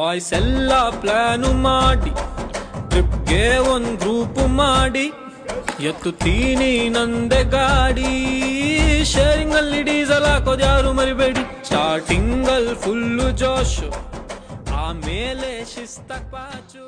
Boys ಎಲ್ಲ plan ಮಾಡಿ ಟ್ರಿಪ್ಗೆ ಒಂದ್ ಗ್ರೂಪ್ ಮಾಡಿ ಎತ್ತುತ್ತೀನಿ ನಂದೆ ಗಾಡಿ. ಶೇರಿಂಗ್ ಅಲ್ಲಿ ಡೀಸೆಲ್ ಹಾಕೋದು ಯಾರು ಮರಿಬೇಡಿ. ಸ್ಟಾರ್ಟಿಂಗ್ ಅಲ್ಲಿ ಫುಲ್ಲು ಜೋಶು, ಆಮೇಲೆ ಶಿಸ್ತಾಗ್ ಪಾಚು.